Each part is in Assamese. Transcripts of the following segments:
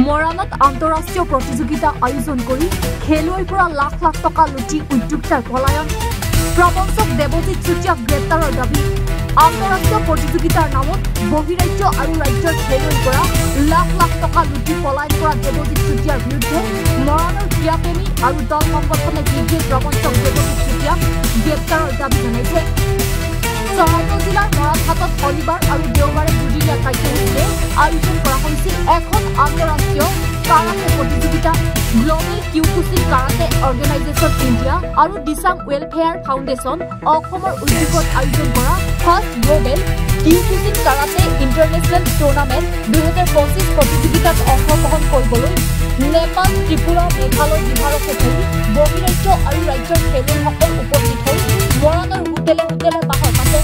মৰাণত আন্তঃৰাষ্ট্ৰীয় প্ৰতিযোগিতা আয়োজন কৰি খেলুৱৈৰ পৰা লাখ লাখ টকা লুটি উদ্যোক্তাৰ পলায়ন প্ৰবঞ্চক দেৱজিৎ চুতীয়াক গ্ৰেপ্তাৰৰ দাবী আন্তঃৰাষ্ট্ৰীয় প্ৰতিযোগিতাৰ নামত বহিৰাজ্য আৰু ৰাজ্যৰ খেলুৱৈৰ পৰা লাখ লাখ টকা লুটি পলায়ন কৰা দেৱজিৎ চুতীয়াৰ বিৰুদ্ধে মৰাণৰ ক্ৰীড়াপ্ৰেমী আৰু দল সংগঠনে বিৰুদ্ধে প্ৰবঞ্চক দেৱজিৎ চুতীয়াক গ্ৰেপ্তাৰৰ দাবী জনাইছে চৰাইদেউ জিলাৰ মৰাণহাটত শনিবাৰ আৰু দেওবাৰে দুদিনীয়া কাৰ্যসূচীৰে আয়োজন কৰা হৈছিল এখন আন্তঃৰাষ্ট্ৰীয় কাৰাটে প্ৰতিযোগিতা global Kyokushin karate organisation India আৰু দিচাং ৱেলফেয়াৰ ফাউণ্ডেশ্যন অসমৰ উদ্যোগত আয়োজন কৰা first global Kyokushin karate international tournament 2025 প্ৰতিযোগিতাত অংশগ্ৰহণ কৰিবলৈ নেপাল ত্ৰিপুৰা মেঘালয় বিহাৰকে ধৰি বহিৰাজ্য আৰু ৰাজ্যৰ খেলুৱৈসকল উপস্থিত হৈ মৰাণৰ হোটেলে বাহৰ পাতে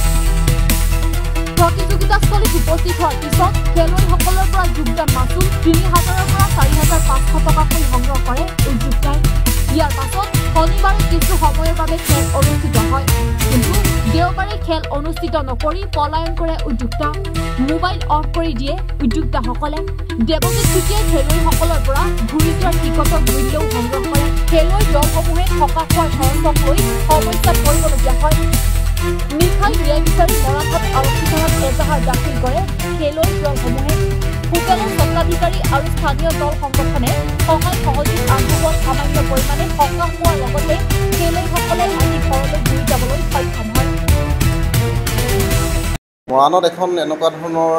প্ৰতিযোগিতাস্থলীত উপস্থিত হোৱাৰ পিছত খেলুৱৈসকলৰ পৰা যোগদান মাচুল ৩,০০০ৰ পৰা ৪,৫০০ টকাকৈ সংগ্ৰহ কৰে উদ্যোক্তাই ইয়াৰ পাছত শনিবাৰে কিছু সময়ৰ বাবে খেল অনুষ্ঠিত হয় কিন্তু দেওবাৰে খেল অনুষ্ঠিত নকৰি পলায়ন কৰে উদ্যোক্তা মোবাইল অফ কৰি দিয়ে উদ্যোক্তাসকলে দেৱজিৎ চুতীয়াই খেলুৱৈসকলৰ পৰা ঘূৰি যোৱাৰ টিকটৰ মূল্যও সংগ্ৰহ কৰে খেলুৱৈ দলসমূহে থকা খোৱাৰ খৰচক লৈ সমস্যাত পৰিবলগীয়া হয় নিশাই ন্যায় বিচাৰি মৰাণহাট আৰক্ষী থানাত এজাহাৰ দাখিল কৰে খেলুৱৈ দলসমূহে হোটেলৰ স্বত্বাধিকাৰী আৰু স্থানীয় দল সংগঠনে সহায় সহযোগ আগবঢ়োৱাত সামান্য পৰিমাণে সকাহ হোৱাৰ লগতে খেলুৱৈসকলে আজি ঘৰলৈ ঘূৰি যাবলৈ সক্ষম হয় মৰাণত এখন এনেকুৱা ধৰণৰ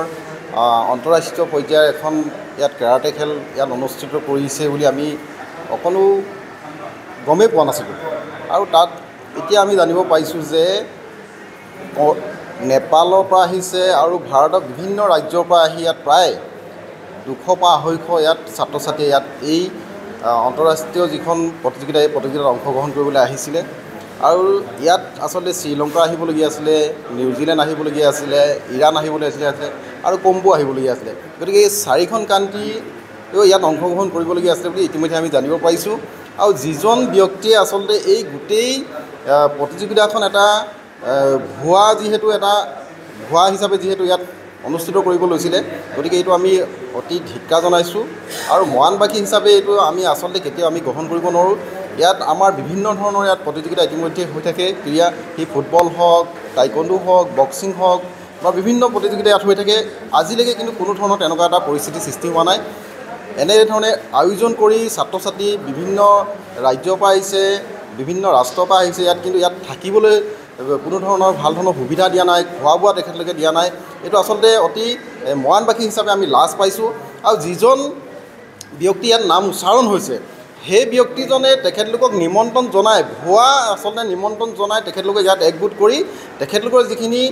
আন্তঃৰাষ্ট্ৰীয় পৰ্যায়ৰ এখন ইয়াত কেৰাটে খেল ইয়াত অনুষ্ঠিত কৰিছে বুলি আমি অকণো গমেই পোৱা নাছিলোঁ আৰু তাত এতিয়া আমি জানিব পাৰিছোঁ যে নেপালৰ পৰা আহিছে আৰু ভাৰতৰ বিভিন্ন ৰাজ্যৰ পৰা আহি ইয়াত প্ৰায় 200 পৰা 250 ইয়াত ছাত্ৰ ছাত্ৰীয়ে ইয়াত এই আন্তঃৰাষ্ট্ৰীয় যিখন প্ৰতিযোগিতা এই প্ৰতিযোগিতাত অংশগ্ৰহণ কৰিবলৈ আহিছিলে আৰু ইয়াত আচলতে শ্ৰীলংকা আহিবলগীয়া আছিলে নিউজিলেণ্ড আহিবলগীয়া আছিলে ইৰাণ আহিবলগীয়া আছিলে আৰু কম্বো আহিবলগীয়া আছিলে গতিকে এই 4খন কাণ্ট্ৰি ইয়াত অংশগ্ৰহণ কৰিবলগীয়া আছিলে বুলি ইতিমধ্যে আমি জানিব পাৰিছোঁ আৰু যিজন ব্যক্তিয়ে আচলতে এই গোটেই প্ৰতিযোগিতাখন এটা ভুৱা হিচাপে যিহেতু ইয়াত অনুষ্ঠিত কৰিব লৈছিলে গতিকে এইটো আমি অতি ধিক্কাৰ জনাইছোঁ আৰু মৰাণবাসী হিচাপে এইটো আমি আচলতে কেতিয়াও আমি গ্ৰহণ কৰিব নোৱাৰোঁ ইয়াত আমাৰ বিভিন্ন ধৰণৰ ইয়াত প্ৰতিযোগিতা ইতিমধ্যে হৈ থাকে ক্ৰীড়া সি ফুটবল হওক টাইকোণ্ডো হওক বক্সিং হওক বা বিভিন্ন প্ৰতিযোগিতা ইয়াত হৈ থাকে আজিলৈকে কিন্তু কোনো ধৰণৰ তেনেকুৱা এটা পৰিস্থিতি সৃষ্টি হোৱা নাই এনেধৰণে আয়োজন কৰি ছাত্ৰ ছাত্ৰী বিভিন্ন ৰাজ্যৰ পৰা আহিছে বিভিন্ন ৰাষ্ট্ৰৰ পৰা আহিছে ইয়াত কিন্তু ইয়াত থাকিবলৈ কোনো ধৰণৰ ভাল ধৰণৰ সুবিধা দিয়া নাই খোৱা বোৱা তেখেতলোকে দিয়া নাই এইটো আচলতে অতি মৰাণবাসী হিচাপে আমি লাজ পাইছোঁ আৰু যিজন ব্যক্তি ইয়াত নাম উচ্চাৰণ হৈছে সেই ব্যক্তিজনে তেখেতলোকক নিমন্ত্ৰণ জনাই ভুৱা আচলতে নিমন্ত্ৰণ জনাই তেখেতলোকে ইয়াত একগোট কৰি তেখেতলোকৰ যিখিনি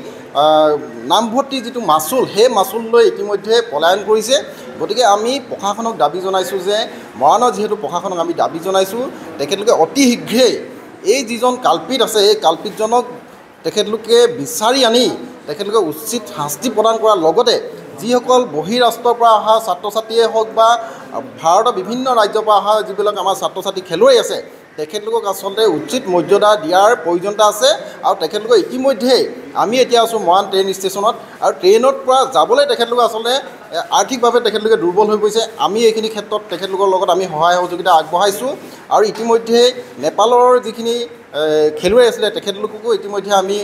নামভৰ্তি যিটো মাচুল সেই মাচুল লৈ ইতিমধ্যে পলায়ন কৰিছে গতিকে আমি প্ৰশাসনক দাবী জনাইছোঁ যে মৰাণৰ যিহেতু প্ৰশাসনক আমি দাবী জনাইছোঁ তেখেতলোকে অতি শীঘ্ৰেই এই যিজন কাল্পিত আছে এই কাল্পিতজনক তেখেতলোকে বিচাৰি আনি তেখেতলোকে উচিত শাস্তি প্ৰদান কৰাৰ লগতে যিসকল বহিৰাষ্ট্ৰৰ পৰা অহা ছাত্ৰ ছাত্ৰীয়ে হওক বা ভাৰতৰ বিভিন্ন ৰাজ্যৰ পৰা অহা যিবিলাক আমাৰ ছাত্ৰ ছাত্ৰী খেলুৱৈ আছে তেখেতলোকক আচলতে উচিত মৰ্যাদা দিয়াৰ প্ৰয়োজনীয়তা আছে আৰু তেখেতলোকে ইতিমধ্যেই আমি এতিয়া আছোঁ মৰাণ ট্ৰেইন ষ্টেচনত আৰু ট্ৰেইনত পৰা যাবলৈ তেখেতলোকে আচলতে আৰ্থিকভাৱে তেখেতলোকে দুৰ্বল হৈ পৰিছে আমি এইখিনি ক্ষেত্ৰত তেখেতলোকৰ লগত আমি সহায় সহযোগিতা আগবঢ়াইছোঁ আৰু ইতিমধ্যে নেপালৰ যিখিনি খেলুৱৈ আছিলে তেখেতলোককো ইতিমধ্যে আমি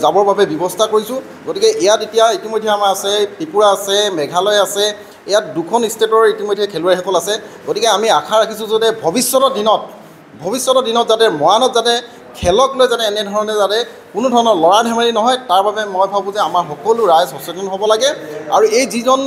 যাবৰ বাবে ব্যৱস্থা কৰিছোঁ গতিকে ইয়াত এতিয়া ইতিমধ্যে আমাৰ আছে ত্ৰিপুৰা আছে মেঘালয় আছে ইয়াত 2খন ষ্টেটৰ ইতিমধ্যে খেলুৱৈসকল আছে গতিকে আমি আশা ৰাখিছোঁ যাতে ভৱিষ্যতৰ দিনত যাতে মৰাণত যাতে খেলক লৈ যাতে এনেধৰণে যাতে কোনো ধৰণৰ লৰা ধেমালি নহয় তাৰ বাবে মই ভাবোঁ যে আমাৰ সকলো ৰাইজ সচেতন হ'ব লাগে আৰু এই যিজন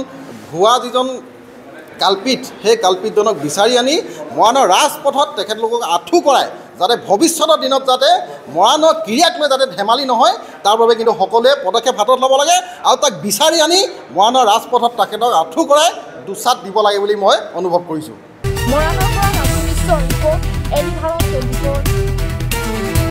কাল্পিত সেই কাল্পিতজনক বিচাৰি আনি মৰাণৰ ৰাজপথত তেখেতলোকক আঁঠু কৰাই যাতে ভৱিষ্যতৰ দিনত যাতে মৰাণৰ ক্ৰীড়াক লৈ যাতে ধেমালি নহয় তাৰ বাবে কিন্তু সকলোৱে পদক্ষেপ হাতত ল'ব লাগে আৰু তাক বিচাৰি আনি মৰাণৰ ৰাজপথত তেখেতক আঁঠু কৰাই দুচাত দিব লাগে বুলি মই অনুভৱ কৰিছোঁ। মৰাণৰ পৰা